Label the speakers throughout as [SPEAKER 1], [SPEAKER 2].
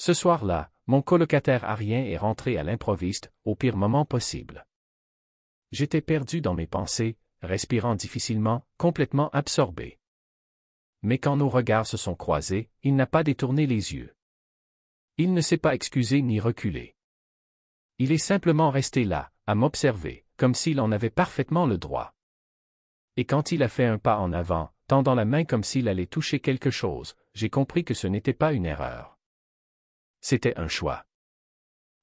[SPEAKER 1] Ce soir-là, mon colocataire Arien est rentré à l'improviste, au pire moment possible. J'étais perdu dans mes pensées, respirant difficilement, complètement absorbé. Mais quand nos regards se sont croisés, il n'a pas détourné les yeux. Il ne s'est pas excusé ni reculé. Il est simplement resté là, à m'observer, comme s'il en avait parfaitement le droit. Et quand il a fait un pas en avant, tendant la main comme s'il allait toucher quelque chose, j'ai compris que ce n'était pas une erreur. C'était un choix.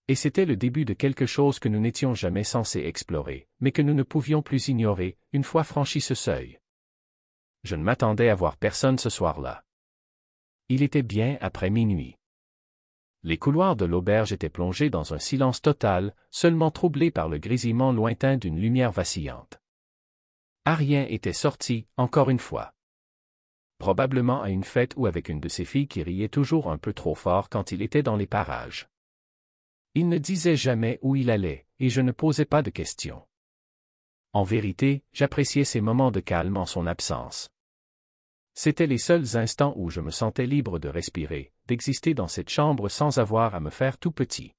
[SPEAKER 1] Et c'était le début de quelque chose que nous n'étions jamais censés explorer, mais que nous ne pouvions plus ignorer, une fois franchi ce seuil. Je ne m'attendais à voir personne ce soir-là. Il était bien après minuit. Les couloirs de l'auberge étaient plongés dans un silence total, seulement troublé par le grésillement lointain d'une lumière vacillante. Arien était sorti, encore une fois. Probablement à une fête ou avec une de ses filles qui riait toujours un peu trop fort quand il était dans les parages. Il ne disait jamais où il allait, et je ne posais pas de questions. En vérité, j'appréciais ces moments de calme en son absence. C'étaient les seuls instants où je me sentais libre de respirer, d'exister dans cette chambre sans avoir à me faire tout petit.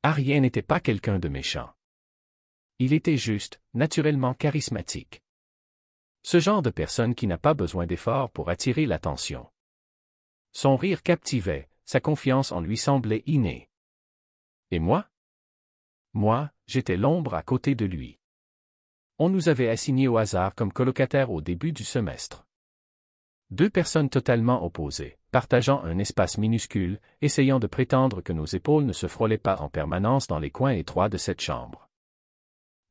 [SPEAKER 1] Arien n'était pas quelqu'un de méchant. Il était juste, naturellement charismatique. Ce genre de personne qui n'a pas besoin d'efforts pour attirer l'attention. Son rire captivait, sa confiance en lui semblait innée. Et moi? Moi, j'étais l'ombre à côté de lui. On nous avait assignés au hasard comme colocataires au début du semestre. Deux personnes totalement opposées, partageant un espace minuscule, essayant de prétendre que nos épaules ne se frôlaient pas en permanence dans les coins étroits de cette chambre.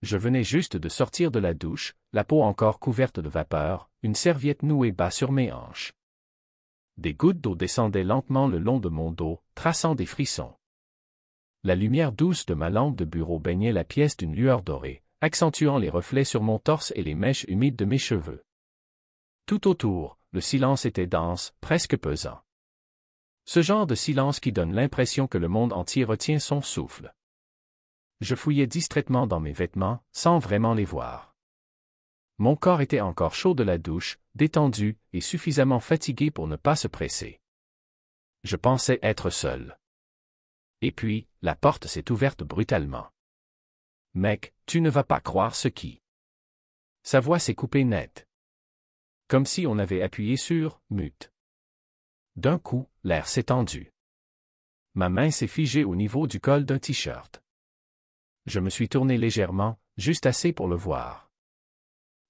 [SPEAKER 1] Je venais juste de sortir de la douche, la peau encore couverte de vapeur, une serviette nouée bas sur mes hanches. Des gouttes d'eau descendaient lentement le long de mon dos, traçant des frissons. La lumière douce de ma lampe de bureau baignait la pièce d'une lueur dorée, accentuant les reflets sur mon torse et les mèches humides de mes cheveux. Tout autour, le silence était dense, presque pesant. Ce genre de silence qui donne l'impression que le monde entier retient son souffle. Je fouillais distraitement dans mes vêtements, sans vraiment les voir. Mon corps était encore chaud de la douche, détendu, et suffisamment fatigué pour ne pas se presser. Je pensais être seul. Et puis, la porte s'est ouverte brutalement. « Mec, tu ne vas pas croire ce qui... » Sa voix s'est coupée net. Comme si on avait appuyé sur « mute ». D'un coup, l'air s'est tendu. Ma main s'est figée au niveau du col d'un t-shirt. Je me suis tourné légèrement, juste assez pour le voir.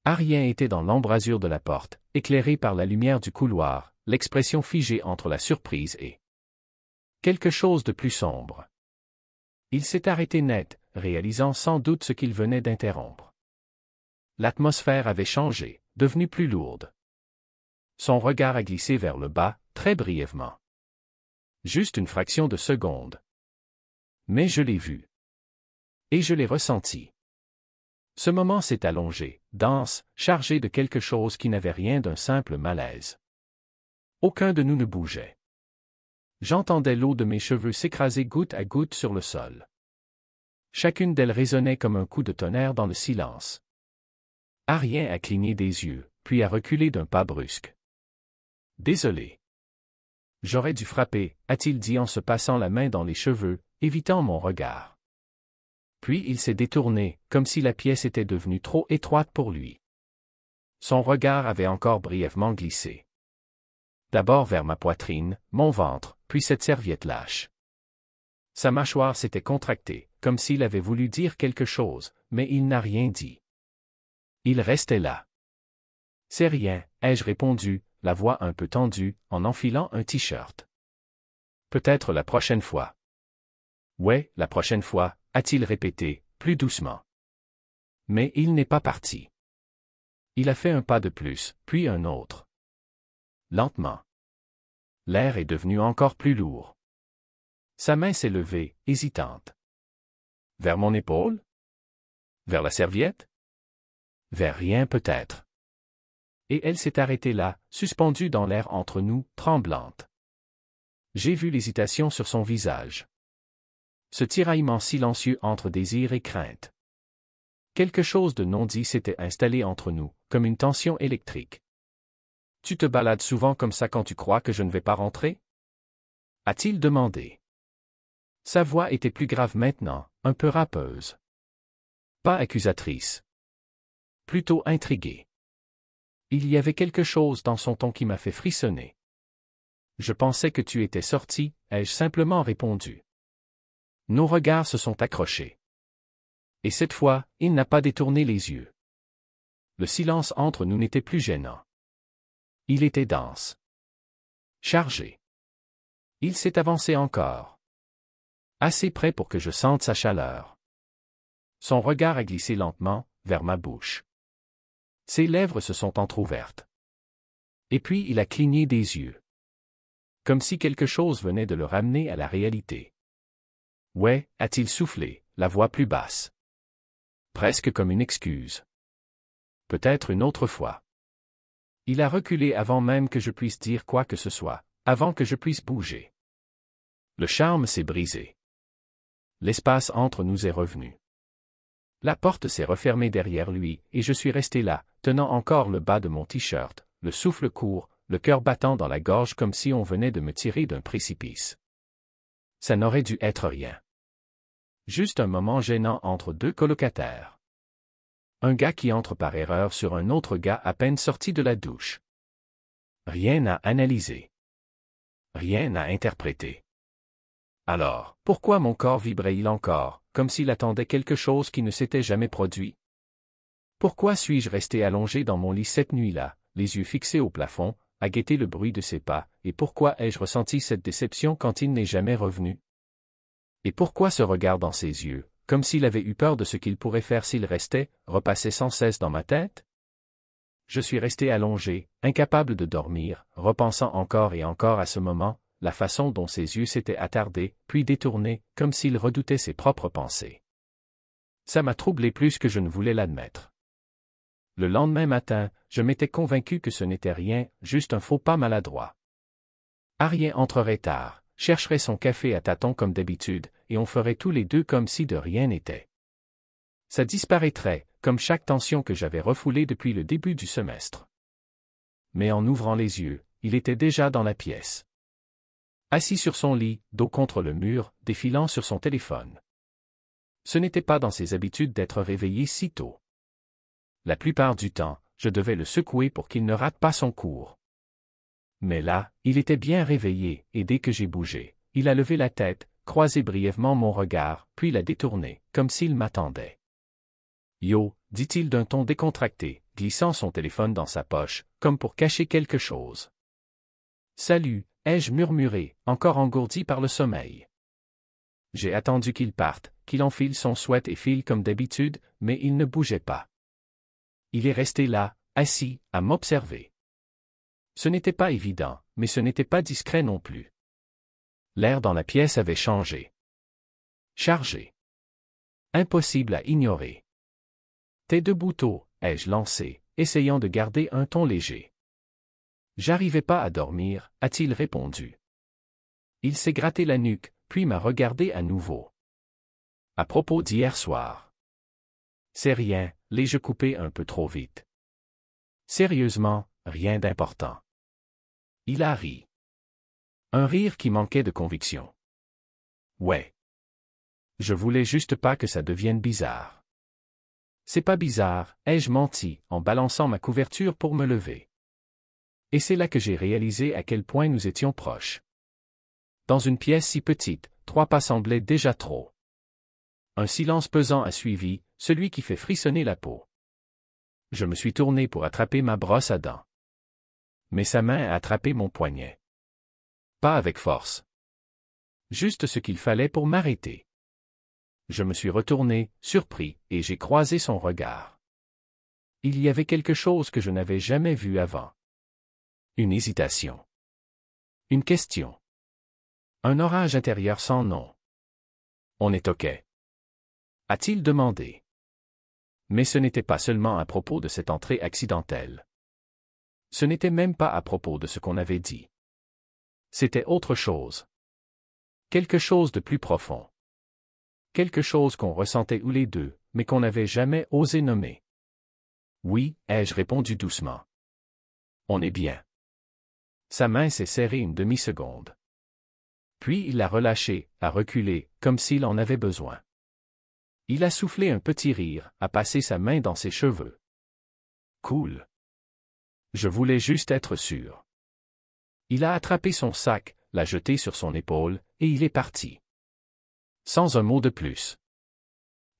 [SPEAKER 1] Arien était dans l'embrasure de la porte, éclairé par la lumière du couloir, l'expression figée entre la surprise et quelque chose de plus sombre. Il s'est arrêté net, réalisant sans doute ce qu'il venait d'interrompre. L'atmosphère avait changé, devenue plus lourde. Son regard a glissé vers le bas, très brièvement. Juste une fraction de seconde. Mais je l'ai vu. Et je l'ai ressenti. Ce moment s'est allongé, dense, chargé de quelque chose qui n'avait rien d'un simple malaise. Aucun de nous ne bougeait. J'entendais l'eau de mes cheveux s'écraser goutte à goutte sur le sol. Chacune d'elles résonnait comme un coup de tonnerre dans le silence. Arien a cligné des yeux, puis a reculé d'un pas brusque. « Désolé. »« J'aurais dû frapper, » a-t-il dit en se passant la main dans les cheveux, évitant mon regard. Puis il s'est détourné, comme si la pièce était devenue trop étroite pour lui. Son regard avait encore brièvement glissé. D'abord vers ma poitrine, mon ventre, puis cette serviette lâche. Sa mâchoire s'était contractée, comme s'il avait voulu dire quelque chose, mais il n'a rien dit. Il restait là. « C'est rien, » ai-je répondu, la voix un peu tendue, en enfilant un t-shirt. « Peut-être la prochaine fois. »« Ouais, la prochaine fois, » a-t-il répété, plus doucement. Mais il n'est pas parti. Il a fait un pas de plus, puis un autre. Lentement. L'air est devenu encore plus lourd. Sa main s'est levée, hésitante. Vers mon épaule? Vers la serviette? Vers rien peut-être. Et elle s'est arrêtée là, suspendue dans l'air entre nous, tremblante. J'ai vu l'hésitation sur son visage. Ce tiraillement silencieux entre désir et crainte. Quelque chose de non dit s'était installé entre nous, comme une tension électrique. Tu te balades souvent comme ça quand tu crois que je ne vais pas rentrer? a-t-il demandé. Sa voix était plus grave maintenant, un peu râpeuse. Pas accusatrice. Plutôt intriguée. Il y avait quelque chose dans son ton qui m'a fait frissonner. Je pensais que tu étais sorti, ai-je simplement répondu. Nos regards se sont accrochés. Et cette fois, il n'a pas détourné les yeux. Le silence entre nous n'était plus gênant. Il était dense. Chargé. Il s'est avancé encore. Assez près pour que je sente sa chaleur. Son regard a glissé lentement, vers ma bouche. Ses lèvres se sont entr'ouvertes. Et puis il a cligné des yeux. Comme si quelque chose venait de le ramener à la réalité. Ouais, a-t-il soufflé, la voix plus basse. Presque comme une excuse. Peut-être une autre fois. Il a reculé avant même que je puisse dire quoi que ce soit, avant que je puisse bouger. Le charme s'est brisé. L'espace entre nous est revenu. La porte s'est refermée derrière lui, et je suis resté là, tenant encore le bas de mon t-shirt, le souffle court, le cœur battant dans la gorge comme si on venait de me tirer d'un précipice. Ça n'aurait dû être rien. Juste un moment gênant entre deux colocataires. Un gars qui entre par erreur sur un autre gars à peine sorti de la douche. Rien à analyser. Rien à interpréter. Alors, pourquoi mon corps vibrait-il encore, comme s'il attendait quelque chose qui ne s'était jamais produit? Pourquoi suis-je resté allongé dans mon lit cette nuit-là, les yeux fixés au plafond, à guetter le bruit de ses pas, et pourquoi ai-je ressenti cette déception quand il n'est jamais revenu? Et pourquoi ce regard dans ses yeux, comme s'il avait eu peur de ce qu'il pourrait faire s'il restait, repassait sans cesse dans ma tête? Je suis resté allongé, incapable de dormir, repensant encore et encore à ce moment, la façon dont ses yeux s'étaient attardés, puis détournés, comme s'il redoutait ses propres pensées. Ça m'a troublé plus que je ne voulais l'admettre. Le lendemain matin, je m'étais convaincu que ce n'était rien, juste un faux pas maladroit. Arien entrerait tard, chercherait son café à tâtons comme d'habitude, et on ferait tous les deux comme si de rien n'était. Ça disparaîtrait, comme chaque tension que j'avais refoulée depuis le début du semestre. Mais en ouvrant les yeux, il était déjà dans la pièce. Assis sur son lit, dos contre le mur, défilant sur son téléphone. Ce n'était pas dans ses habitudes d'être réveillé si tôt. La plupart du temps, je devais le secouer pour qu'il ne rate pas son cours. Mais là, il était bien réveillé, et dès que j'ai bougé, il a levé la tête, croisé brièvement mon regard, puis l'a détourné, comme s'il m'attendait. Yo, dit-il d'un ton décontracté, glissant son téléphone dans sa poche, comme pour cacher quelque chose. Salut, ai-je murmuré, encore engourdi par le sommeil. J'ai attendu qu'il parte, qu'il enfile son sweat et file comme d'habitude, mais il ne bougeait pas. Il est resté là, assis, à m'observer. Ce n'était pas évident, mais ce n'était pas discret non plus. L'air dans la pièce avait changé. Chargé. Impossible à ignorer. T'es debout tôt, ai-je lancé, essayant de garder un ton léger. J'arrivais pas à dormir, a-t-il répondu. Il s'est gratté la nuque, puis m'a regardé à nouveau. À propos d'hier soir. C'est rien, l'ai-je coupé un peu trop vite. Sérieusement, rien d'important. Il a ri. Un rire qui manquait de conviction. Ouais. Je voulais juste pas que ça devienne bizarre. C'est pas bizarre, ai-je menti, en balançant ma couverture pour me lever. Et c'est là que j'ai réalisé à quel point nous étions proches. Dans une pièce si petite, 3 pas semblaient déjà trop. Un silence pesant a suivi, celui qui fait frissonner la peau. Je me suis tourné pour attraper ma brosse à dents. Mais sa main a attrapé mon poignet. Pas avec force. Juste ce qu'il fallait pour m'arrêter. Je me suis retourné, surpris, et j'ai croisé son regard. Il y avait quelque chose que je n'avais jamais vu avant. Une hésitation. Une question. Un orage intérieur sans nom. On est OK. A-t-il demandé. Mais ce n'était pas seulement à propos de cette entrée accidentelle. Ce n'était même pas à propos de ce qu'on avait dit. C'était autre chose. Quelque chose de plus profond. Quelque chose qu'on ressentait tous les deux, mais qu'on n'avait jamais osé nommer. Oui, ai-je répondu doucement. On est bien. Sa main s'est serrée une demi-seconde. Puis il l'a relâché, a reculé, comme s'il en avait besoin. Il a soufflé un petit rire, a passé sa main dans ses cheveux. Cool. Je voulais juste être sûr. Il a attrapé son sac, l'a jeté sur son épaule, et il est parti. Sans un mot de plus.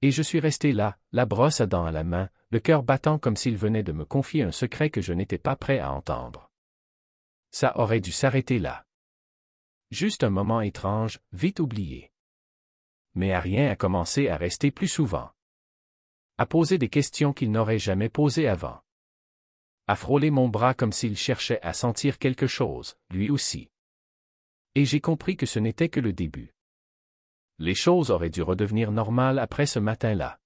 [SPEAKER 1] Et je suis resté là, la brosse à dents à la main, le cœur battant comme s'il venait de me confier un secret que je n'étais pas prêt à entendre. Ça aurait dû s'arrêter là. Juste un moment étrange, vite oublié. Mais Arien a commencé à rester plus souvent. À poser des questions qu'il n'aurait jamais posées avant. À frôler mon bras comme s'il cherchait à sentir quelque chose, lui aussi. Et j'ai compris que ce n'était que le début. Les choses auraient dû redevenir normales après ce matin-là.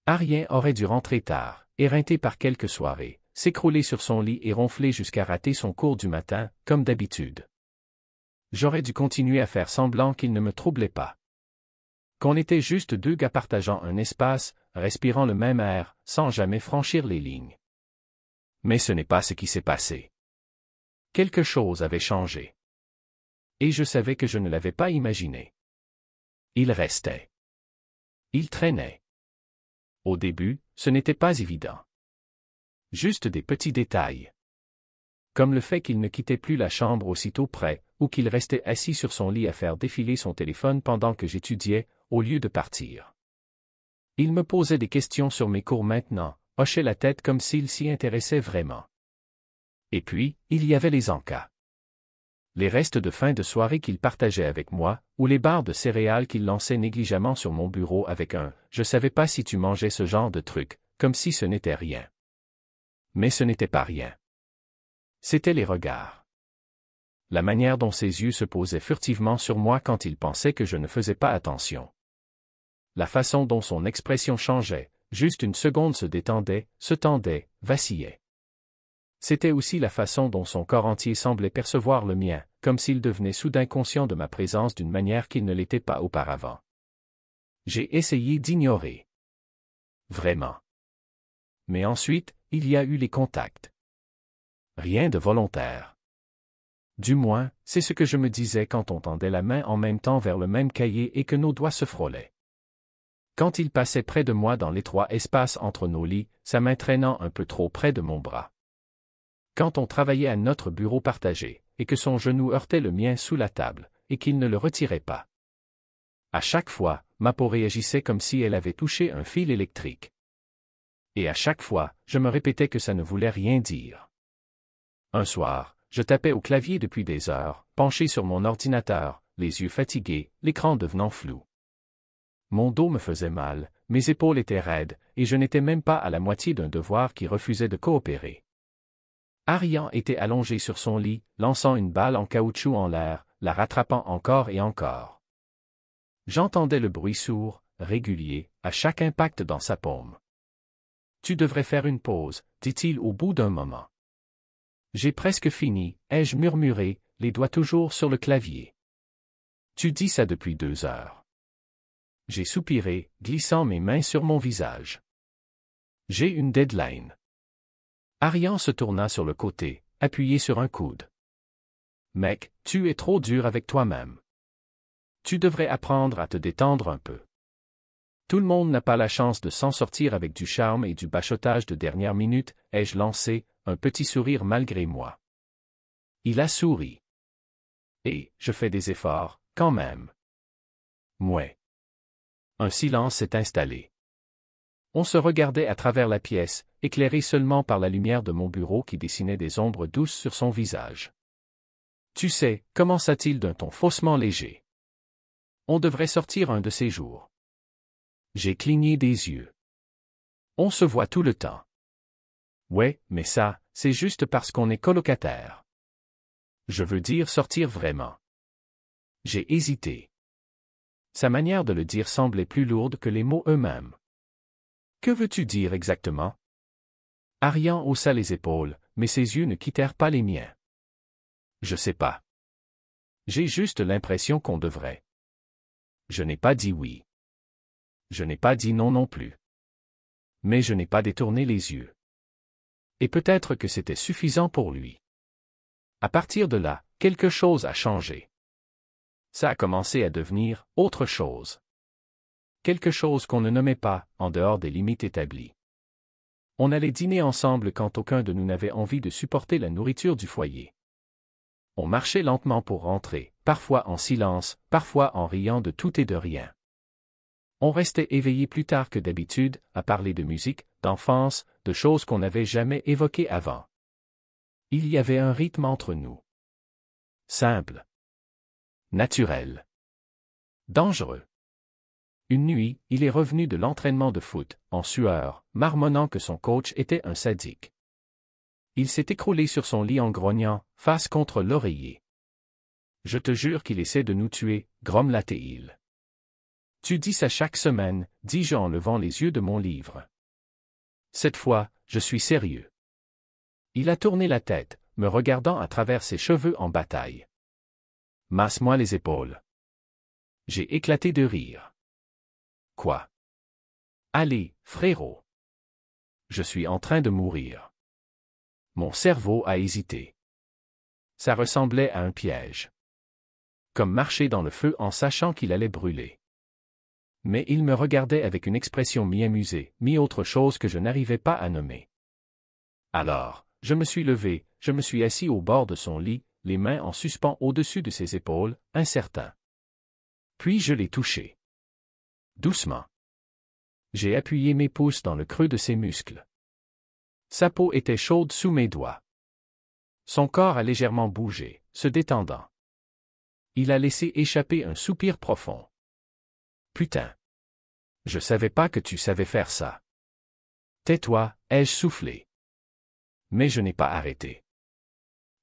[SPEAKER 1] Arien aurait dû rentrer tard, éreinté par quelques soirées, s'écrouler sur son lit et ronfler jusqu'à rater son cours du matin, comme d'habitude. J'aurais dû continuer à faire semblant qu'il ne me troublait pas. Qu'on était juste deux gars partageant un espace, respirant le même air, sans jamais franchir les lignes. Mais ce n'est pas ce qui s'est passé. Quelque chose avait changé. Et je savais que je ne l'avais pas imaginé. Il restait. Il traînait. Au début, ce n'était pas évident. Juste des petits détails. Comme le fait qu'il ne quittait plus la chambre aussitôt près, ou qu'il restait assis sur son lit à faire défiler son téléphone pendant que j'étudiais, au lieu de partir. Il me posait des questions sur mes cours maintenant, hochait la tête comme s'il s'y intéressait vraiment. Et puis, il y avait les encas. Les restes de fin de soirée qu'il partageait avec moi, ou les barres de céréales qu'il lançait négligemment sur mon bureau avec un « je savais pas si tu mangeais ce genre de truc », comme si ce n'était rien. Mais ce n'était pas rien. C'étaient les regards. La manière dont ses yeux se posaient furtivement sur moi quand il pensait que je ne faisais pas attention. La façon dont son expression changeait, juste une seconde se détendait, se tendait, vacillait. C'était aussi la façon dont son corps entier semblait percevoir le mien, comme s'il devenait soudain conscient de ma présence d'une manière qu'il ne l'était pas auparavant. J'ai essayé d'ignorer. Vraiment. Mais ensuite, il y a eu les contacts. Rien de volontaire. Du moins, c'est ce que je me disais quand on tendait la main en même temps vers le même cahier et que nos doigts se frôlaient. Quand il passait près de moi dans l'étroit espace entre nos lits, sa main traînant un peu trop près de mon bras. Quand on travaillait à notre bureau partagé, et que son genou heurtait le mien sous la table, et qu'il ne le retirait pas. À chaque fois, ma peau réagissait comme si elle avait touché un fil électrique. Et à chaque fois, je me répétais que ça ne voulait rien dire. Un soir, je tapais au clavier depuis des heures, penché sur mon ordinateur, les yeux fatigués, l'écran devenant flou. Mon dos me faisait mal, mes épaules étaient raides, et je n'étais même pas à la moitié d'un devoir qui refusait de coopérer. Arien était allongé sur son lit, lançant une balle en caoutchouc en l'air, la rattrapant encore et encore. J'entendais le bruit sourd, régulier, à chaque impact dans sa paume. « Tu devrais faire une pause, dit-il au bout d'un moment. J'ai presque fini, ai-je murmuré, les doigts toujours sur le clavier. Tu dis ça depuis 2 heures. J'ai soupiré, glissant mes mains sur mon visage. J'ai une deadline. Arien se tourna sur le côté, appuyé sur un coude. Mec, tu es trop dur avec toi-même. Tu devrais apprendre à te détendre un peu. Tout le monde n'a pas la chance de s'en sortir avec du charme et du bachotage de dernière minute, ai-je lancé, un petit sourire malgré moi. Il a souri. Et, je fais des efforts, quand même. Mouais. Un silence s'est installé. On se regardait à travers la pièce, éclairée seulement par la lumière de mon bureau qui dessinait des ombres douces sur son visage. Tu sais, commença-t-il d'un ton faussement léger. On devrait sortir un de ces jours. J'ai cligné des yeux. On se voit tout le temps. Ouais, mais ça, c'est juste parce qu'on est colocataire. Je veux dire sortir vraiment. J'ai hésité. Sa manière de le dire semblait plus lourde que les mots eux-mêmes. Que veux-tu dire exactement? Arien haussa les épaules, mais ses yeux ne quittèrent pas les miens. Je sais pas. J'ai juste l'impression qu'on devrait. Je n'ai pas dit oui. Je n'ai pas dit non non plus. Mais je n'ai pas détourné les yeux. Et peut-être que c'était suffisant pour lui. À partir de là, quelque chose a changé. Ça a commencé à devenir autre chose. Quelque chose qu'on ne nommait pas, en dehors des limites établies. On allait dîner ensemble quand aucun de nous n'avait envie de supporter la nourriture du foyer. On marchait lentement pour rentrer, parfois en silence, parfois en riant de tout et de rien. On restait éveillé plus tard que d'habitude, à parler de musique, d'enfance, de choses qu'on n'avait jamais évoquées avant. Il y avait un rythme entre nous. Simple. Naturel. Dangereux. Une nuit, il est revenu de l'entraînement de foot, en sueur, marmonnant que son coach était un sadique. Il s'est écroulé sur son lit en grognant, face contre l'oreiller. « Je te jure qu'il essaie de nous tuer, grommela-t-il. »« Tu dis ça chaque semaine, dis-je en levant les yeux de mon livre. Cette fois, je suis sérieux. » Il a tourné la tête, me regardant à travers ses cheveux en bataille. « Masse-moi les épaules. » J'ai éclaté de rire. « Quoi? Allez, frérot. Je suis en train de mourir. » Mon cerveau a hésité. Ça ressemblait à un piège. Comme marcher dans le feu en sachant qu'il allait brûler. Mais il me regardait avec une expression mi-amusée, mi-autre chose que je n'arrivais pas à nommer. Alors, je me suis levé, je me suis assis au bord de son lit, les mains en suspens au-dessus de ses épaules, incertain. Puis je l'ai touché. Doucement. J'ai appuyé mes pouces dans le creux de ses muscles. Sa peau était chaude sous mes doigts. Son corps a légèrement bougé, se détendant. Il a laissé échapper un soupir profond. Putain. Je savais pas que tu savais faire ça. Tais-toi, ai-je soufflé. Mais je n'ai pas arrêté.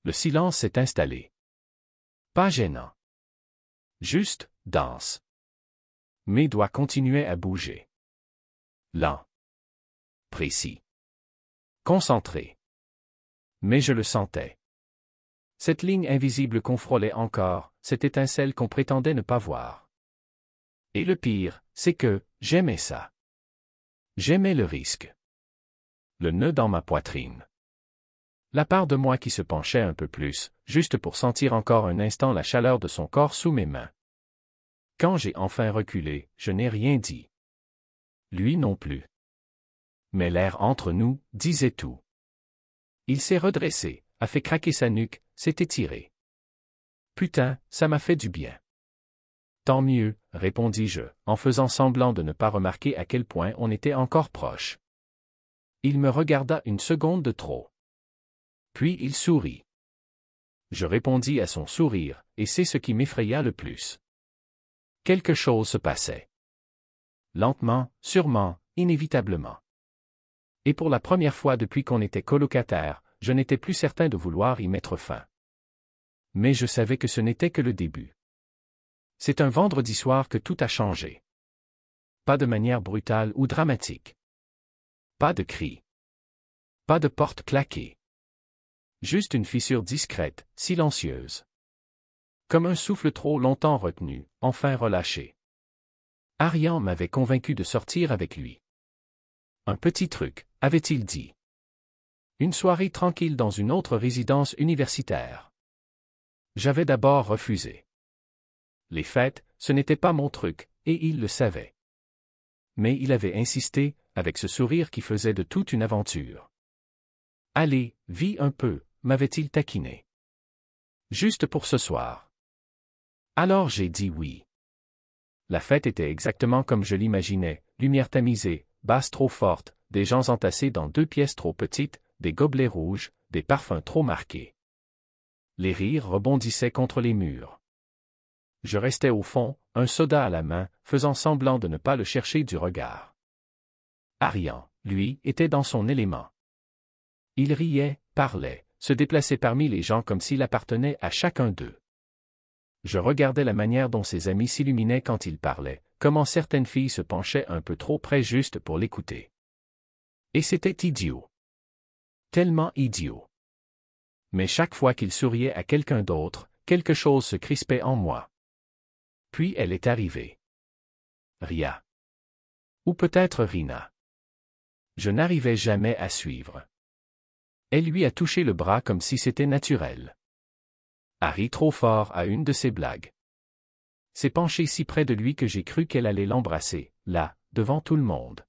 [SPEAKER 1] Le silence s'est installé. Pas gênant. Juste, dense. Mes doigts continuaient à bouger. Lent. Précis. Concentré. Mais je le sentais. Cette ligne invisible qu'on frôlait encore, cette étincelle qu'on prétendait ne pas voir. Et le pire, c'est que, j'aimais ça. J'aimais le risque. Le nœud dans ma poitrine. La part de moi qui se penchait un peu plus, juste pour sentir encore un instant la chaleur de son corps sous mes mains. Quand j'ai enfin reculé, je n'ai rien dit. Lui non plus. Mais l'air entre nous disait tout. Il s'est redressé, a fait craquer sa nuque, s'est étiré. Putain, ça m'a fait du bien. Tant mieux, répondis-je, en faisant semblant de ne pas remarquer à quel point on était encore proche. Il me regarda une seconde de trop. Puis il sourit. Je répondis à son sourire, et c'est ce qui m'effraya le plus. Quelque chose se passait. Lentement, sûrement, inévitablement. Et pour la première fois depuis qu'on était colocataires, je n'étais plus certain de vouloir y mettre fin. Mais je savais que ce n'était que le début. C'est un vendredi soir que tout a changé. Pas de manière brutale ou dramatique. Pas de cris. Pas de porte claquée. Juste une fissure discrète, silencieuse. Comme un souffle trop longtemps retenu, enfin relâché. Arian m'avait convaincu de sortir avec lui. Un petit truc, avait-il dit. Une soirée tranquille dans une autre résidence universitaire. J'avais d'abord refusé. Les fêtes, ce n'était pas mon truc, et il le savait. Mais il avait insisté, avec ce sourire qui faisait de toute une aventure. Allez, vis un peu, m'avait-il taquiné. Juste pour ce soir. Alors j'ai dit oui. La fête était exactement comme je l'imaginais, lumière tamisée, basse trop forte, des gens entassés dans 2 pièces trop petites, des gobelets rouges, des parfums trop marqués. Les rires rebondissaient contre les murs. Je restais au fond, un soda à la main, faisant semblant de ne pas le chercher du regard. Arian, lui, était dans son élément. Il riait, parlait, se déplaçait parmi les gens comme s'il appartenait à chacun d'eux. Je regardais la manière dont ses amis s'illuminaient quand il parlait, comment certaines filles se penchaient un peu trop près juste pour l'écouter. Et c'était idiot. Tellement idiot. Mais chaque fois qu'il souriait à quelqu'un d'autre, quelque chose se crispait en moi. Puis elle est arrivée. Ria. Ou peut-être Rina. Je n'arrivais jamais à suivre. Elle lui a touché le bras comme si c'était naturel. A ri trop fort à une de ses blagues. s'est penchée si près de lui que j'ai cru qu'elle allait l'embrasser, là, devant tout le monde.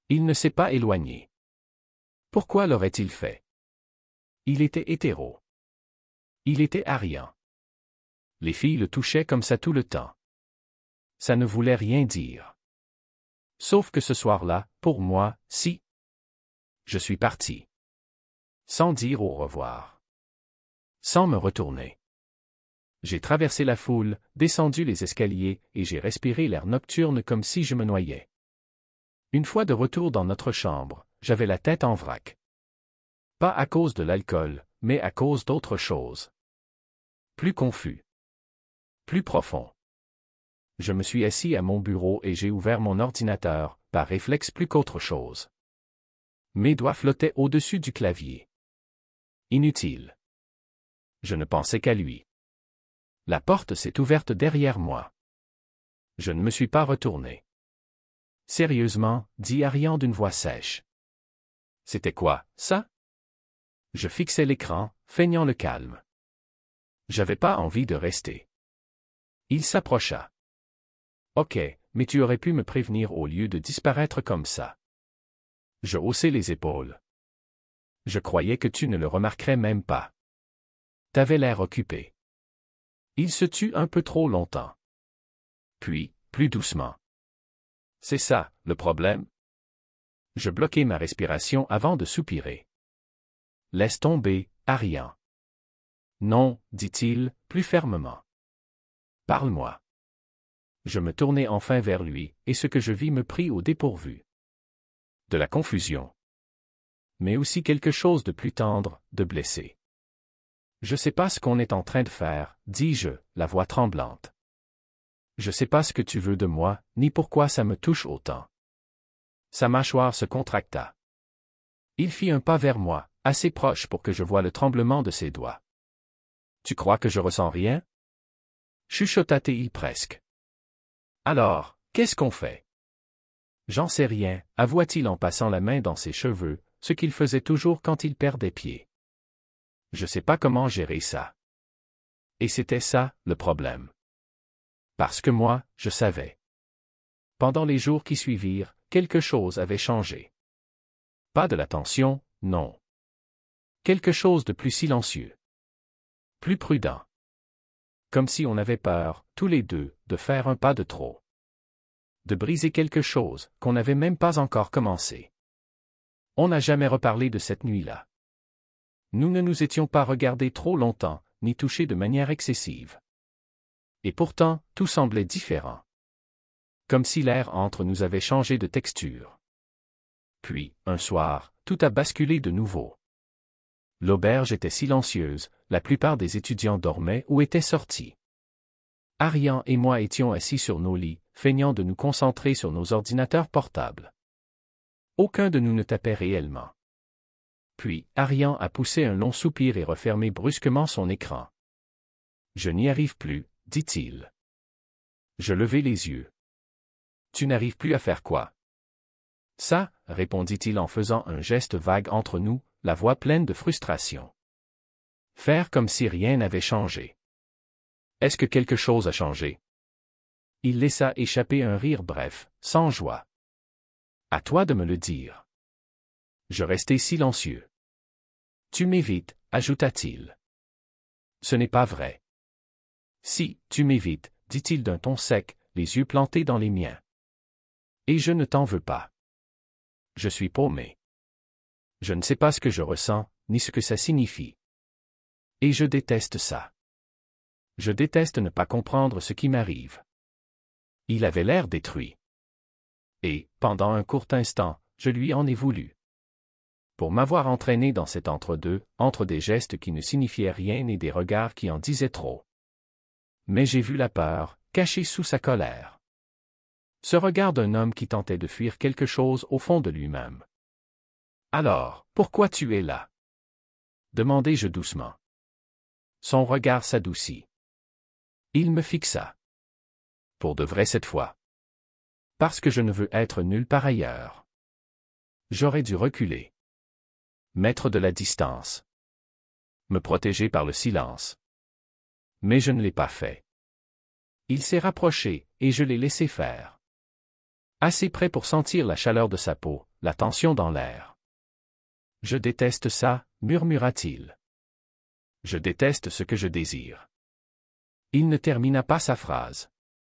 [SPEAKER 1] Il ne s'est pas éloigné. Pourquoi l'aurait-il fait? Il était hétéro. Il était arien. Les filles le touchaient comme ça tout le temps. Ça ne voulait rien dire. Sauf que ce soir-là, pour moi, si. Je suis parti. Sans dire au revoir. Sans me retourner. J'ai traversé la foule, descendu les escaliers, et j'ai respiré l'air nocturne comme si je me noyais. Une fois de retour dans notre chambre, j'avais la tête en vrac. Pas à cause de l'alcool, mais à cause d'autre chose. Plus confus. Plus profond. Je me suis assis à mon bureau et j'ai ouvert mon ordinateur, par réflexe plus qu'autre chose. Mes doigts flottaient au-dessus du clavier. Inutile. Je ne pensais qu'à lui. La porte s'est ouverte derrière moi. Je ne me suis pas retourné. Sérieusement, dit Arian d'une voix sèche. C'était quoi, ça? Je fixais l'écran, feignant le calme. J'avais pas envie de rester. Il s'approcha. Ok, mais tu aurais pu me prévenir au lieu de disparaître comme ça. Je haussai les épaules. Je croyais que tu ne le remarquerais même pas. T'avais l'air occupé. Il se tut un peu trop longtemps. Puis, plus doucement. C'est ça, le problème? Je bloquai ma respiration avant de soupirer. Laisse tomber, Arian. Non, dit-il, plus fermement. Parle-moi. Je me tournai enfin vers lui, et ce que je vis me prit au dépourvu. De la confusion. Mais aussi quelque chose de plus tendre, de blessé. Je sais pas ce qu'on est en train de faire, dis-je, la voix tremblante. Je sais pas ce que tu veux de moi, ni pourquoi ça me touche autant. Sa mâchoire se contracta. Il fit un pas vers moi, assez proche pour que je voie le tremblement de ses doigts. Tu crois que je ressens rien? Chuchota-t-il presque. Alors, qu'est-ce qu'on fait? J'en sais rien, avoua-t-il en passant la main dans ses cheveux, ce qu'il faisait toujours quand il perdait pied. Je sais pas comment gérer ça. Et c'était ça, le problème. Parce que moi, je savais. Pendant les jours qui suivirent, quelque chose avait changé. Pas de la tension, non. Quelque chose de plus silencieux. Plus prudent. Comme si on avait peur, tous les deux, de faire un pas de trop. De briser quelque chose, qu'on n'avait même pas encore commencé. On n'a jamais reparlé de cette nuit-là. Nous ne nous étions pas regardés trop longtemps, ni touchés de manière excessive. Et pourtant, tout semblait différent. Comme si l'air entre nous avait changé de texture. Puis, un soir, tout a basculé de nouveau. L'auberge était silencieuse, la plupart des étudiants dormaient ou étaient sortis. Arian et moi étions assis sur nos lits, feignant de nous concentrer sur nos ordinateurs portables. Aucun de nous ne tapait réellement. Puis, Arian a poussé un long soupir et refermé brusquement son écran. « Je n'y arrive plus, » dit-il. Je levai les yeux. « Tu n'arrives plus à faire quoi? » « Ça, » répondit-il en faisant un geste vague entre nous, la voix pleine de frustration. « Faire comme si rien n'avait changé. » « Est-ce que quelque chose a changé? » Il laissa échapper un rire bref, sans joie. « À toi de me le dire. » Je restai silencieux. « Tu m'évites, » ajouta-t-il. « Ce n'est pas vrai. »« Si, tu m'évites, » dit-il d'un ton sec, les yeux plantés dans les miens. « Et je ne t'en veux pas. Je suis paumé. Je ne sais pas ce que je ressens, ni ce que ça signifie. Et je déteste ça. Je déteste ne pas comprendre ce qui m'arrive. » Il avait l'air détruit. Et, pendant un court instant, je lui en ai voulu. Pour m'avoir entraîné dans cet entre-deux, entre des gestes qui ne signifiaient rien et des regards qui en disaient trop. Mais j'ai vu la peur, cachée sous sa colère. Ce regard d'un homme qui tentait de fuir quelque chose au fond de lui-même. « Alors, pourquoi tu es là? » demandai-je doucement. Son regard s'adoucit. Il me fixa. Pour de vrai cette fois. Parce que je ne veux être nulle part ailleurs. J'aurais dû reculer. Mettre de la distance. Me protéger par le silence. Mais je ne l'ai pas fait. Il s'est rapproché, et je l'ai laissé faire. Assez près pour sentir la chaleur de sa peau, la tension dans l'air. « Je déteste ça, murmura-t-il. Je déteste ce que je désire. » Il ne termina pas sa phrase.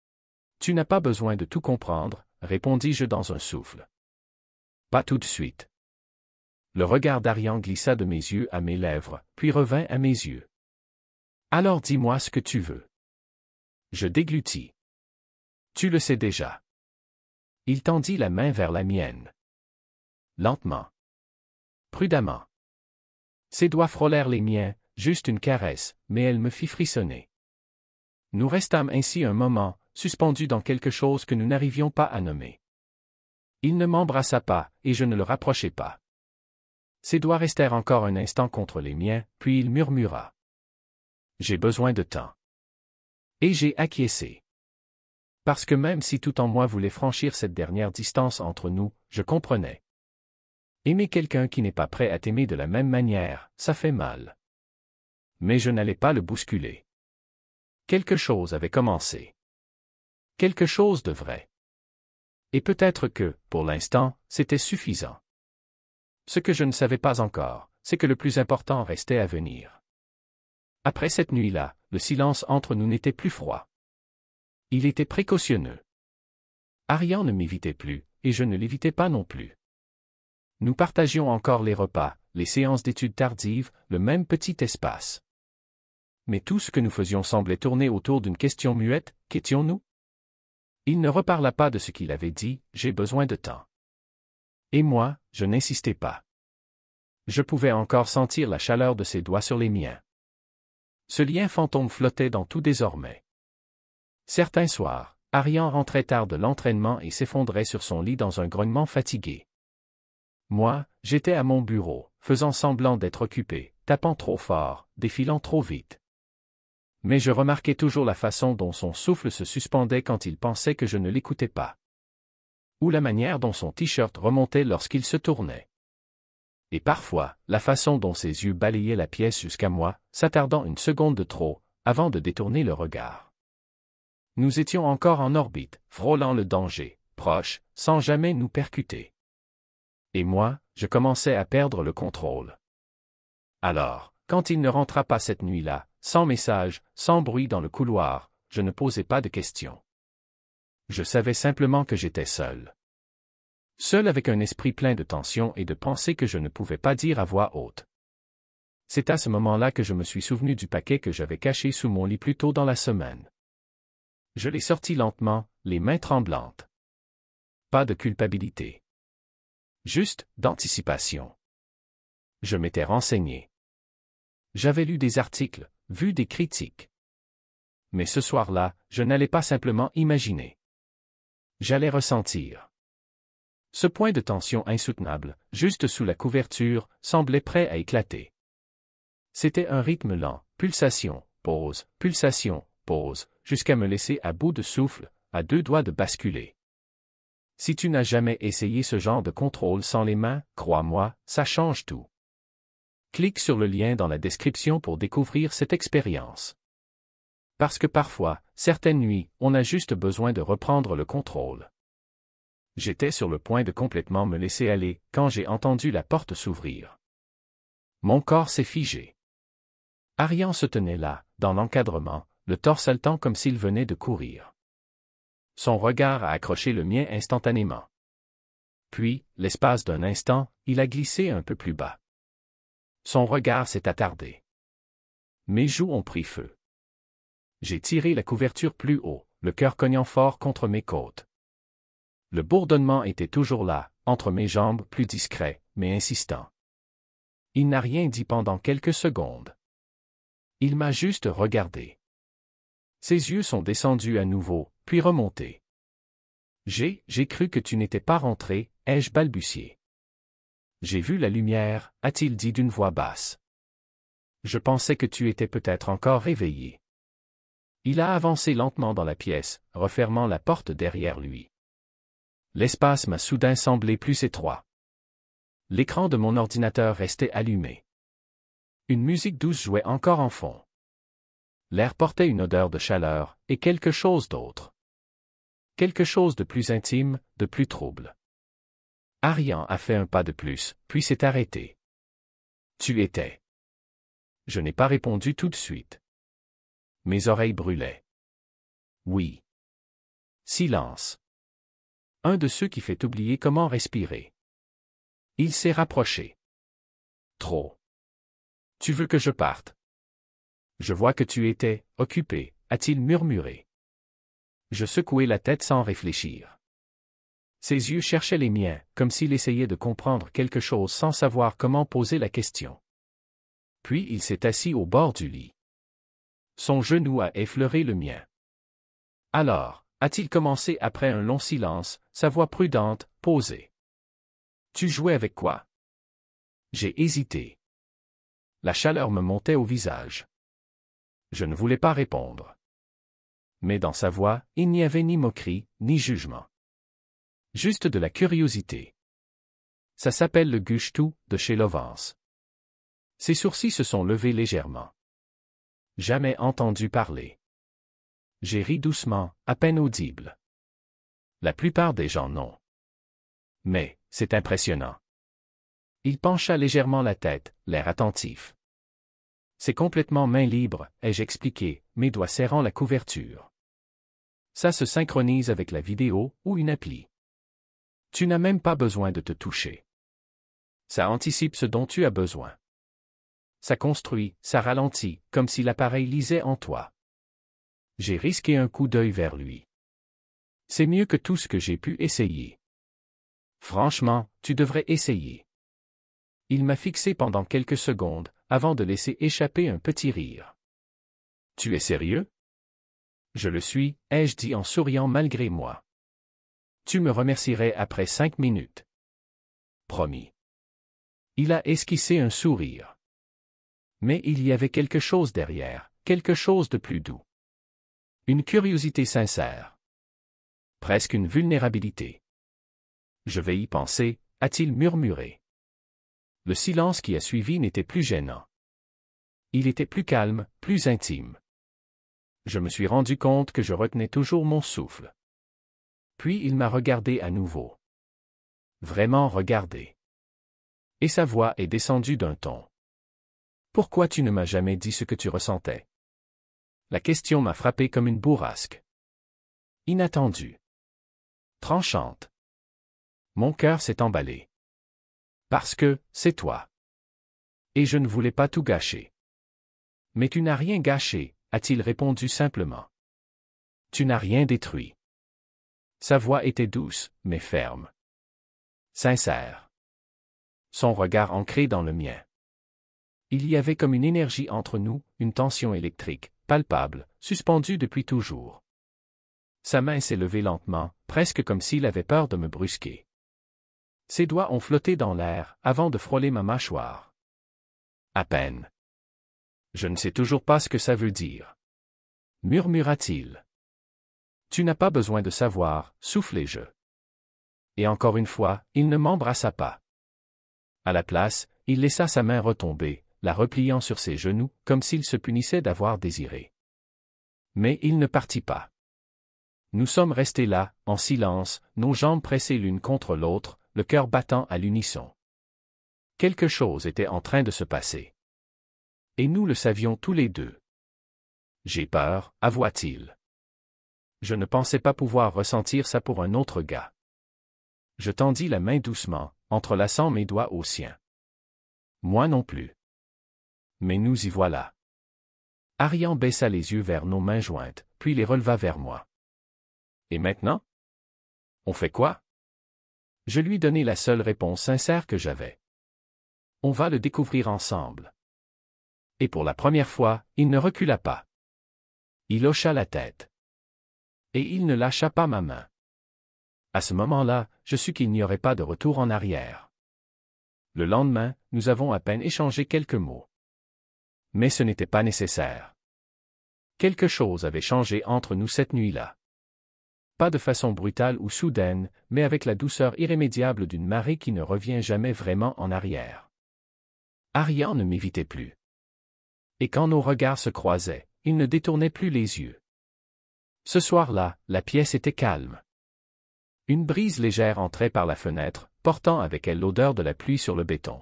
[SPEAKER 1] « Tu n'as pas besoin de tout comprendre, répondis-je dans un souffle. Pas tout de suite. » Le regard d'Arian glissa de mes yeux à mes lèvres, puis revint à mes yeux. « Alors dis-moi ce que tu veux. » Je déglutis. « Tu le sais déjà. » Il tendit la main vers la mienne. Lentement. Prudemment. Ses doigts frôlèrent les miens, juste une caresse, mais elle me fit frissonner. Nous restâmes ainsi un moment, suspendus dans quelque chose que nous n'arrivions pas à nommer. Il ne m'embrassa pas, et je ne le rapprochai pas. Ses doigts restèrent encore un instant contre les miens, puis il murmura. « J'ai besoin de temps. » Et j'ai acquiescé. Parce que même si tout en moi voulait franchir cette dernière distance entre nous, je comprenais. Aimer quelqu'un qui n'est pas prêt à t'aimer de la même manière, ça fait mal. Mais je n'allais pas le bousculer. Quelque chose avait commencé. Quelque chose de vrai. Et peut-être que, pour l'instant, c'était suffisant. Ce que je ne savais pas encore, c'est que le plus important restait à venir. Après cette nuit-là, le silence entre nous n'était plus froid. Il était précautionneux. Arian ne m'évitait plus, et je ne l'évitais pas non plus. Nous partagions encore les repas, les séances d'études tardives, le même petit espace. Mais tout ce que nous faisions semblait tourner autour d'une question muette, qu'étions-nous? Il ne reparla pas de ce qu'il avait dit, j'ai besoin de temps. Et moi, je n'insistais pas. Je pouvais encore sentir la chaleur de ses doigts sur les miens. Ce lien fantôme flottait dans tout désormais. Certains soirs, Arian rentrait tard de l'entraînement et s'effondrait sur son lit dans un grognement fatigué. Moi, j'étais à mon bureau, faisant semblant d'être occupé, tapant trop fort, défilant trop vite. Mais je remarquais toujours la façon dont son souffle se suspendait quand il pensait que je ne l'écoutais pas. Ou la manière dont son t-shirt remontait lorsqu'il se tournait. Et parfois, la façon dont ses yeux balayaient la pièce jusqu'à moi, s'attardant une seconde de trop, avant de détourner le regard. Nous étions encore en orbite, frôlant le danger, proches, sans jamais nous percuter. Et moi, je commençais à perdre le contrôle. Alors, quand il ne rentra pas cette nuit-là, sans message, sans bruit dans le couloir, je ne posais pas de questions. Je savais simplement que j'étais seul. Seul avec un esprit plein de tension et de pensées que je ne pouvais pas dire à voix haute. C'est à ce moment-là que je me suis souvenu du paquet que j'avais caché sous mon lit plus tôt dans la semaine. Je l'ai sorti lentement, les mains tremblantes. Pas de culpabilité. Juste d'anticipation. Je m'étais renseigné. J'avais lu des articles, vu des critiques. Mais ce soir-là, je n'allais pas simplement imaginer. J'allais ressentir. Ce point de tension insoutenable, juste sous la couverture, semblait prêt à éclater. C'était un rythme lent, pulsation, pause, jusqu'à me laisser à bout de souffle, à deux doigts de basculer. Si tu n'as jamais essayé ce genre de contrôle sans les mains, crois-moi, ça change tout. Clique sur le lien dans la description pour découvrir cette expérience. Parce que parfois, certaines nuits, on a juste besoin de reprendre le contrôle. J'étais sur le point de complètement me laisser aller quand j'ai entendu la porte s'ouvrir. Mon corps s'est figé. Arian se tenait là, dans l'encadrement, le torse haletant comme s'il venait de courir. Son regard a accroché le mien instantanément. Puis, l'espace d'un instant, il a glissé un peu plus bas. Son regard s'est attardé. Mes joues ont pris feu. J'ai tiré la couverture plus haut, le cœur cognant fort contre mes côtes. Le bourdonnement était toujours là, entre mes jambes, plus discret, mais insistant. Il n'a rien dit pendant quelques secondes. Il m'a juste regardé. Ses yeux sont descendus à nouveau, puis remontés. J'ai cru que tu n'étais pas rentré, ai-je balbutié. J'ai vu la lumière, a-t-il dit d'une voix basse. Je pensais que tu étais peut-être encore réveillé. Il a avancé lentement dans la pièce, refermant la porte derrière lui. L'espace m'a soudain semblé plus étroit. L'écran de mon ordinateur restait allumé. Une musique douce jouait encore en fond. L'air portait une odeur de chaleur, et quelque chose d'autre. Quelque chose de plus intime, de plus trouble. Arian a fait un pas de plus, puis s'est arrêté. Tu étais. Je n'ai pas répondu tout de suite. Mes oreilles brûlaient. Oui. Silence. Un de ceux qui fait oublier comment respirer. Il s'est rapproché. Trop. Tu veux que je parte? Je vois que tu étais occupé, a-t-il murmuré. Je secouai la tête sans réfléchir. Ses yeux cherchaient les miens, comme s'il essayait de comprendre quelque chose sans savoir comment poser la question. Puis il s'est assis au bord du lit. Son genou a effleuré le mien. Alors, a-t-il commencé après un long silence, sa voix prudente, posée. Tu jouais avec quoi? J'ai hésité. La chaleur me montait au visage. Je ne voulais pas répondre. Mais dans sa voix, il n'y avait ni moquerie, ni jugement. Juste de la curiosité. Ça s'appelle le gushtu de chez Lovance. Ses sourcils se sont levés légèrement. Jamais entendu parler. J'ai ri doucement, à peine audible. La plupart des gens n'ont. Mais, c'est impressionnant. Il pencha légèrement la tête, l'air attentif. C'est complètement main libre, ai-je expliqué, mes doigts serrant la couverture. Ça se synchronise avec la vidéo ou une appli. Tu n'as même pas besoin de te toucher. Ça anticipe ce dont tu as besoin. Ça construit, ça ralentit, comme si l'appareil lisait en toi. J'ai risqué un coup d'œil vers lui. C'est mieux que tout ce que j'ai pu essayer. Franchement, tu devrais essayer. Il m'a fixé pendant quelques secondes, avant de laisser échapper un petit rire. Tu es sérieux? Je le suis, ai-je dit en souriant malgré moi. Tu me remercierais après 5 minutes. Promis. Il a esquissé un sourire. Mais il y avait quelque chose derrière, quelque chose de plus doux. Une curiosité sincère. Presque une vulnérabilité. Je vais y penser, a-t-il murmuré. Le silence qui a suivi n'était plus gênant. Il était plus calme, plus intime. Je me suis rendu compte que je retenais toujours mon souffle. Puis il m'a regardé à nouveau. Vraiment regardé. Et sa voix est descendue d'un ton. Pourquoi tu ne m'as jamais dit ce que tu ressentais? La question m'a frappé comme une bourrasque. Inattendue. Tranchante. Mon cœur s'est emballé. Parce que, c'est toi. Et je ne voulais pas tout gâcher. Mais tu n'as rien gâché, a-t-il répondu simplement. Tu n'as rien détruit. Sa voix était douce, mais ferme. Sincère. Son regard ancré dans le mien. Il y avait comme une énergie entre nous, une tension électrique, palpable, suspendue depuis toujours. Sa main s'est levée lentement, presque comme s'il avait peur de me brusquer. Ses doigts ont flotté dans l'air, avant de frôler ma mâchoire. À peine. Je ne sais toujours pas ce que ça veut dire. Murmura-t-il. Tu n'as pas besoin de savoir, soufflai-je. Et encore une fois, il ne m'embrassa pas. À la place, il laissa sa main retomber, la repliant sur ses genoux, comme s'il se punissait d'avoir désiré. Mais il ne partit pas. Nous sommes restés là, en silence, nos jambes pressées l'une contre l'autre, le cœur battant à l'unisson. Quelque chose était en train de se passer. Et nous le savions tous les deux. J'ai peur, avoua-t-il. Je ne pensais pas pouvoir ressentir ça pour un autre gars. Je tendis la main doucement, entrelaçant mes doigts aux siens. Moi non plus. Mais nous y voilà. Arian baissa les yeux vers nos mains jointes, puis les releva vers moi. Et maintenant? On fait quoi? Je lui donnai la seule réponse sincère que j'avais. On va le découvrir ensemble. Et pour la première fois, il ne recula pas. Il hocha la tête. Et il ne lâcha pas ma main. À ce moment-là, je sus qu'il n'y aurait pas de retour en arrière. Le lendemain, nous avons à peine échangé quelques mots. Mais ce n'était pas nécessaire. Quelque chose avait changé entre nous cette nuit-là. Pas de façon brutale ou soudaine, mais avec la douceur irrémédiable d'une marée qui ne revient jamais vraiment en arrière. Arian ne m'évitait plus. Et quand nos regards se croisaient, il ne détournait plus les yeux. Ce soir-là, la pièce était calme. Une brise légère entrait par la fenêtre, portant avec elle l'odeur de la pluie sur le béton.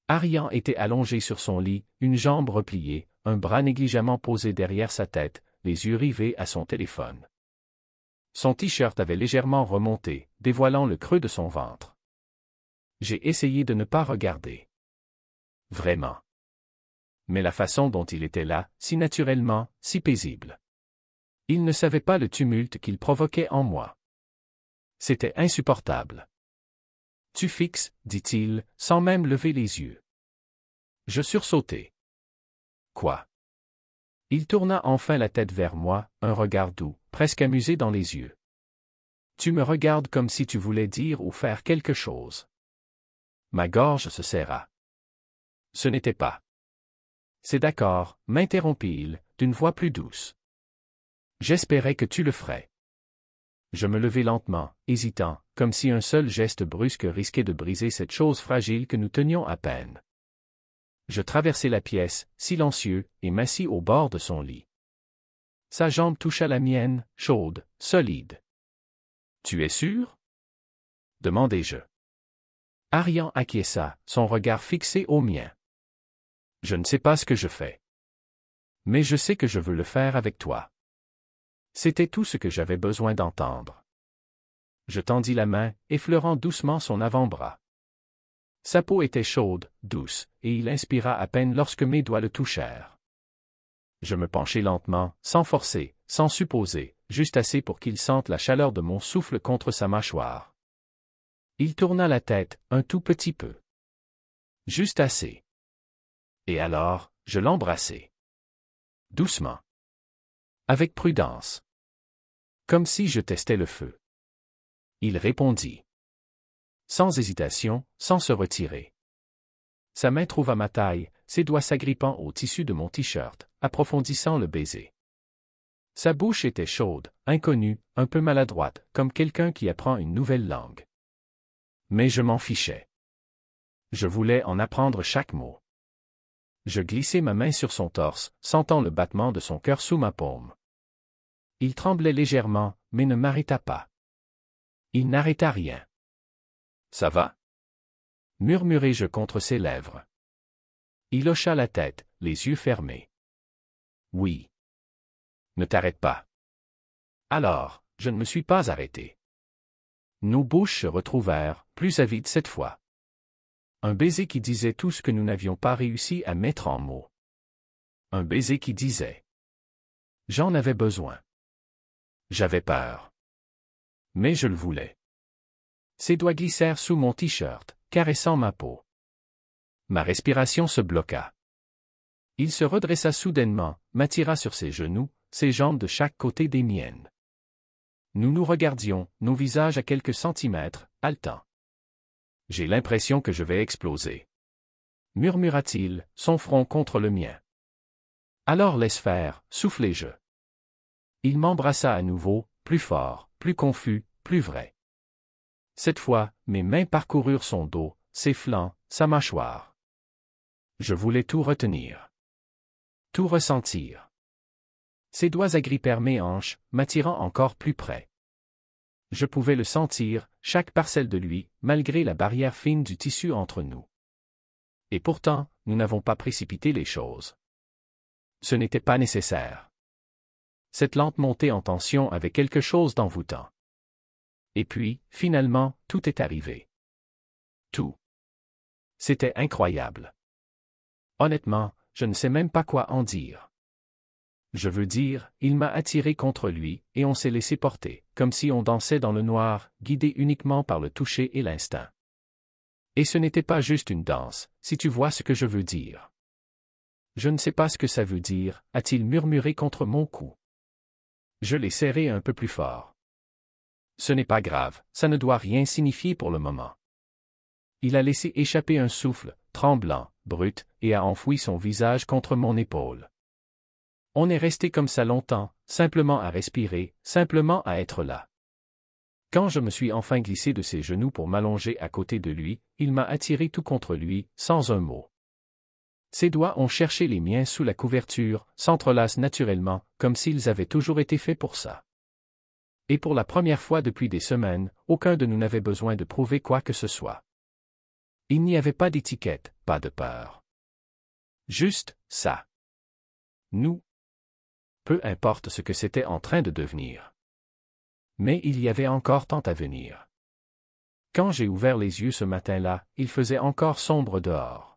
[SPEAKER 1] Arian était allongé sur son lit, une jambe repliée, un bras négligemment posé derrière sa tête, les yeux rivés à son téléphone. Son t-shirt avait légèrement remonté, dévoilant le creux de son ventre. J'ai essayé de ne pas regarder. Vraiment. Mais la façon dont il était là, si naturellement, si paisible. Il ne savait pas le tumulte qu'il provoquait en moi. C'était insupportable. Tu fixes, dit-il, sans même lever les yeux. Je sursautai. Quoi? Il tourna enfin la tête vers moi, un regard doux, presque amusé dans les yeux. Tu me regardes comme si tu voulais dire ou faire quelque chose. Ma gorge se serra. Ce n'était pas. C'est d'accord, m'interrompit-il, d'une voix plus douce. J'espérais que tu le ferais. Je me levai lentement, hésitant, comme si un seul geste brusque risquait de briser cette chose fragile que nous tenions à peine. Je traversai la pièce, silencieux, et m'assis au bord de son lit. Sa jambe toucha la mienne, chaude, solide. « Tu es sûr? » demandai-je. Arian acquiesça, son regard fixé au mien. « Je ne sais pas ce que je fais. Mais je sais que je veux le faire avec toi. » C'était tout ce que j'avais besoin d'entendre. Je tendis la main, effleurant doucement son avant-bras. Sa peau était chaude, douce, et il inspira à peine lorsque mes doigts le touchèrent. Je me penchai lentement, sans forcer, sans supposer, juste assez pour qu'il sente la chaleur de mon souffle contre sa mâchoire. Il tourna la tête, un tout petit peu. Juste assez. Et alors, je l'embrassai. Doucement. Avec prudence. Comme si je testais le feu. Il répondit. Sans hésitation, sans se retirer. Sa main trouva ma taille, ses doigts s'agrippant au tissu de mon t-shirt, approfondissant le baiser. Sa bouche était chaude, inconnue, un peu maladroite, comme quelqu'un qui apprend une nouvelle langue. Mais je m'en fichais. Je voulais en apprendre chaque mot. Je glissai ma main sur son torse, sentant le battement de son cœur sous ma paume. Il tremblait légèrement, mais ne m'arrêta pas. Il n'arrêta rien. « Ça va? » murmurai-je contre ses lèvres. Il hocha la tête, les yeux fermés. « Oui. » « Ne t'arrête pas. » Alors, je ne me suis pas arrêté. Nos bouches se retrouvèrent, plus avides cette fois. Un baiser qui disait tout ce que nous n'avions pas réussi à mettre en mots. Un baiser qui disait. J'en avais besoin. J'avais peur. Mais je le voulais. Ses doigts glissèrent sous mon t-shirt, caressant ma peau. Ma respiration se bloqua. Il se redressa soudainement, m'attira sur ses genoux, ses jambes de chaque côté des miennes. Nous nous regardions, nos visages à quelques centimètres, haletants. J'ai l'impression que je vais exploser. Murmura-t-il, son front contre le mien. Alors laisse faire, soufflai-je. Il m'embrassa à nouveau, plus fort, plus confus, plus vrai. Cette fois, mes mains parcoururent son dos, ses flancs, sa mâchoire. Je voulais tout retenir. Tout ressentir. Ses doigts agrippèrent mes hanches, m'attirant encore plus près. Je pouvais le sentir, chaque parcelle de lui, malgré la barrière fine du tissu entre nous. Et pourtant, nous n'avons pas précipité les choses. Ce n'était pas nécessaire. Cette lente montée en tension avait quelque chose d'envoûtant. Et puis, finalement, tout est arrivé. Tout. C'était incroyable. Honnêtement, je ne sais même pas quoi en dire. Je veux dire, il m'a attiré contre lui, et on s'est laissé porter, comme si on dansait dans le noir, guidé uniquement par le toucher et l'instinct. Et ce n'était pas juste une danse, si tu vois ce que je veux dire. Je ne sais pas ce que ça veut dire, a-t-il murmuré contre mon cou. Je l'ai serré un peu plus fort. Ce n'est pas grave, ça ne doit rien signifier pour le moment. Il a laissé échapper un souffle, tremblant, brut, et a enfoui son visage contre mon épaule. On est resté comme ça longtemps, simplement à respirer, simplement à être là. Quand je me suis enfin glissé de ses genoux pour m'allonger à côté de lui, il m'a attiré tout contre lui, sans un mot. Ses doigts ont cherché les miens sous la couverture, s'entrelacent naturellement, comme s'ils avaient toujours été faits pour ça. Et pour la première fois depuis des semaines, aucun de nous n'avait besoin de prouver quoi que ce soit. Il n'y avait pas d'étiquette, pas de peur. Juste, ça. Nous. Peu importe ce que c'était en train de devenir. Mais il y avait encore tant à venir. Quand j'ai ouvert les yeux ce matin-là, il faisait encore sombre dehors.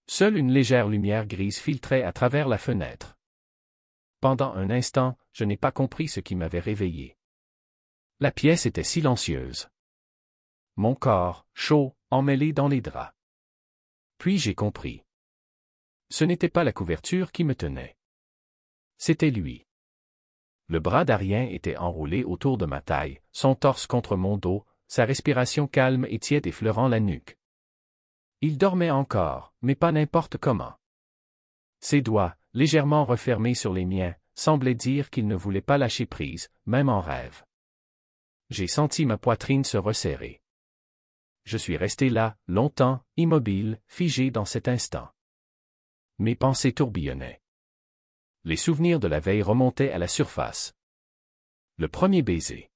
[SPEAKER 1] Seule une légère lumière grise filtrait à travers la fenêtre. Pendant un instant, je n'ai pas compris ce qui m'avait réveillé. La pièce était silencieuse. Mon corps, chaud, emmêlé dans les draps. Puis j'ai compris. Ce n'était pas la couverture qui me tenait. C'était lui. Le bras d'Arien était enroulé autour de ma taille, son torse contre mon dos, sa respiration calme et tiède effleurant la nuque. Il dormait encore, mais pas n'importe comment. Ses doigts, légèrement refermés sur les miens, semblaient dire qu'il ne voulait pas lâcher prise, même en rêve. J'ai senti ma poitrine se resserrer. Je suis resté là, longtemps, immobile, figé dans cet instant. Mes pensées tourbillonnaient. Les souvenirs de la veille remontaient à la surface. Le premier baiser.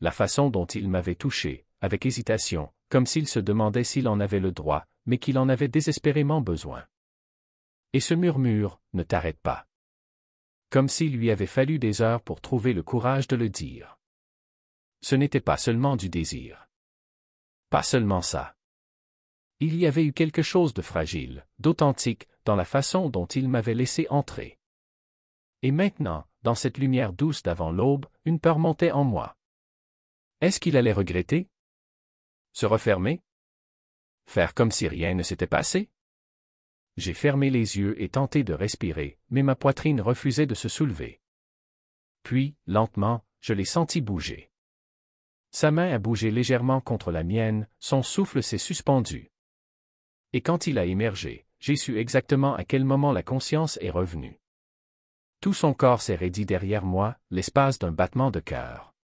[SPEAKER 1] La façon dont il m'avait touché, avec hésitation, comme s'il se demandait s'il en avait le droit, mais qu'il en avait désespérément besoin. Et ce murmure, ne t'arrête pas. Comme s'il lui avait fallu des heures pour trouver le courage de le dire. Ce n'était pas seulement du désir. Pas seulement ça. Il y avait eu quelque chose de fragile, d'authentique, dans la façon dont il m'avait laissé entrer. Et maintenant, dans cette lumière douce d'avant l'aube, une peur montait en moi. Est-ce qu'il allait regretter? Se refermer? Faire comme si rien ne s'était passé? J'ai fermé les yeux et tenté de respirer, mais ma poitrine refusait de se soulever. Puis, lentement, je l'ai senti bouger. Sa main a bougé légèrement contre la mienne, son souffle s'est suspendu. Et quand il a émergé, j'ai su exactement à quel moment la conscience est revenue. Tout son corps s'est raidi derrière moi, l'espace d'un battement de cœur.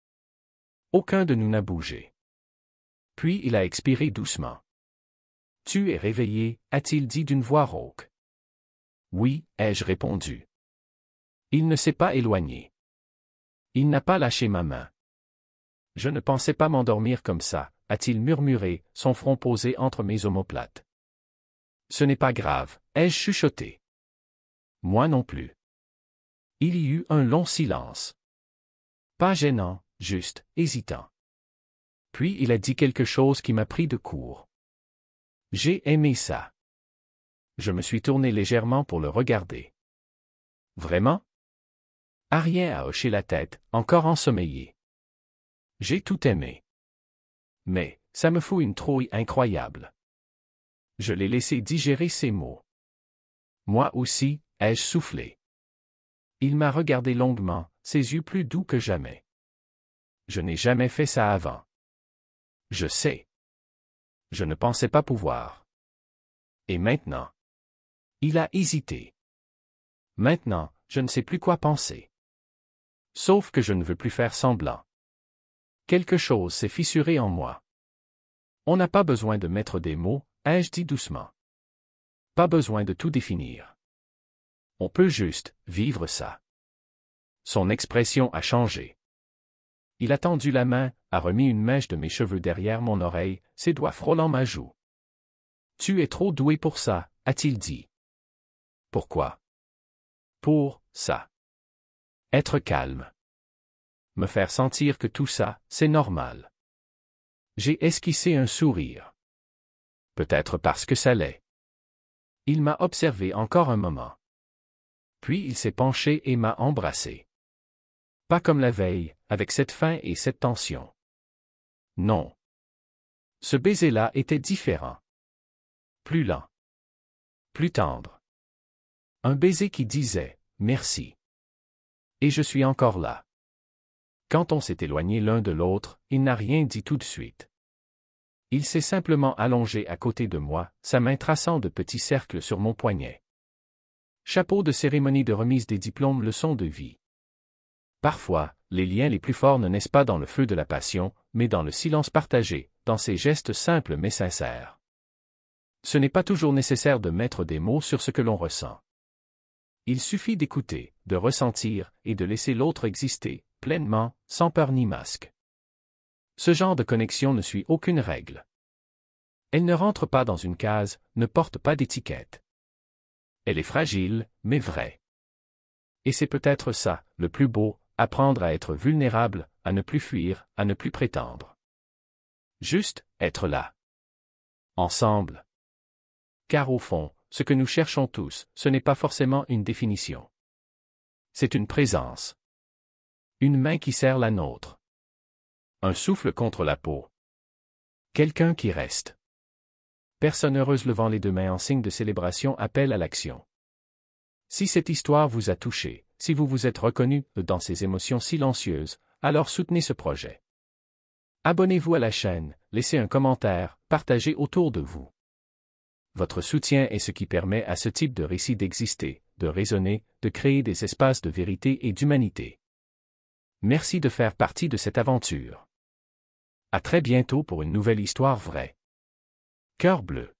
[SPEAKER 1] Aucun de nous n'a bougé. Puis il a expiré doucement. « Tu es réveillé » a-t-il dit d'une voix rauque. « Oui » ai-je répondu. Il ne s'est pas éloigné. Il n'a pas lâché ma main. « Je ne pensais pas m'endormir comme ça » a-t-il murmuré, son front posé entre mes omoplates. « Ce n'est pas grave » ai-je chuchoté. Moi non plus. Il y eut un long silence. Pas gênant, juste, hésitant. Puis il a dit quelque chose qui m'a pris de court. J'ai aimé ça. Je me suis tourné légèrement pour le regarder. Vraiment? Arien a hoché la tête, encore ensommeillé. J'ai tout aimé. Mais, ça me fout une trouille incroyable. Je l'ai laissé digérer ces mots. Moi aussi, ai-je soufflé. Il m'a regardé longuement, ses yeux plus doux que jamais. Je n'ai jamais fait ça avant. Je sais. Je ne pensais pas pouvoir. Et maintenant? Il a hésité. Maintenant, je ne sais plus quoi penser. Sauf que je ne veux plus faire semblant. Quelque chose s'est fissuré en moi. On n'a pas besoin de mettre des mots, ai-je dit doucement. Pas besoin de tout définir. On peut juste vivre ça. Son expression a changé. Il a tendu la main, a remis une mèche de mes cheveux derrière mon oreille, ses doigts frôlant ma joue. « Tu es trop doué pour ça » a-t-il dit. Pourquoi? Pour ça. Être calme. Me faire sentir que tout ça, c'est normal. J'ai esquissé un sourire. Peut-être parce que ça l'est. Il m'a observé encore un moment. Puis il s'est penché et m'a embrassé. Pas comme la veille, avec cette faim et cette tension. Non. Ce baiser-là était différent. Plus lent. Plus tendre. Un baiser qui disait « merci ». Et je suis encore là. Quand on s'est éloigné l'un de l'autre, il n'a rien dit tout de suite. Il s'est simplement allongé à côté de moi, sa main traçant de petits cercles sur mon poignet. Chapeau de cérémonie de remise des diplômes leçon de vie. Parfois, les liens les plus forts ne naissent pas dans le feu de la passion, mais dans le silence partagé, dans ces gestes simples mais sincères. Ce n'est pas toujours nécessaire de mettre des mots sur ce que l'on ressent. Il suffit d'écouter, de ressentir et de laisser l'autre exister, pleinement, sans peur ni masque. Ce genre de connexion ne suit aucune règle. Elle ne rentre pas dans une case, ne porte pas d'étiquette. Elle est fragile, mais vraie. Et c'est peut-être ça, le plus beau, apprendre à être vulnérable, à ne plus fuir, à ne plus prétendre. Juste, être là. Ensemble. Car au fond, ce que nous cherchons tous, ce n'est pas forcément une définition. C'est une présence. Une main qui serre la nôtre. Un souffle contre la peau. Quelqu'un qui reste. Personne heureuse levant les deux mains en signe de célébration appelle à l'action. Si cette histoire vous a touché, si vous vous êtes reconnu dans ces émotions silencieuses, alors soutenez ce projet. Abonnez-vous à la chaîne, laissez un commentaire, partagez autour de vous. Votre soutien est ce qui permet à ce type de récit d'exister, de résonner, de créer des espaces de vérité et d'humanité. Merci de faire partie de cette aventure. À très bientôt pour une nouvelle histoire vraie. Cœur bleu.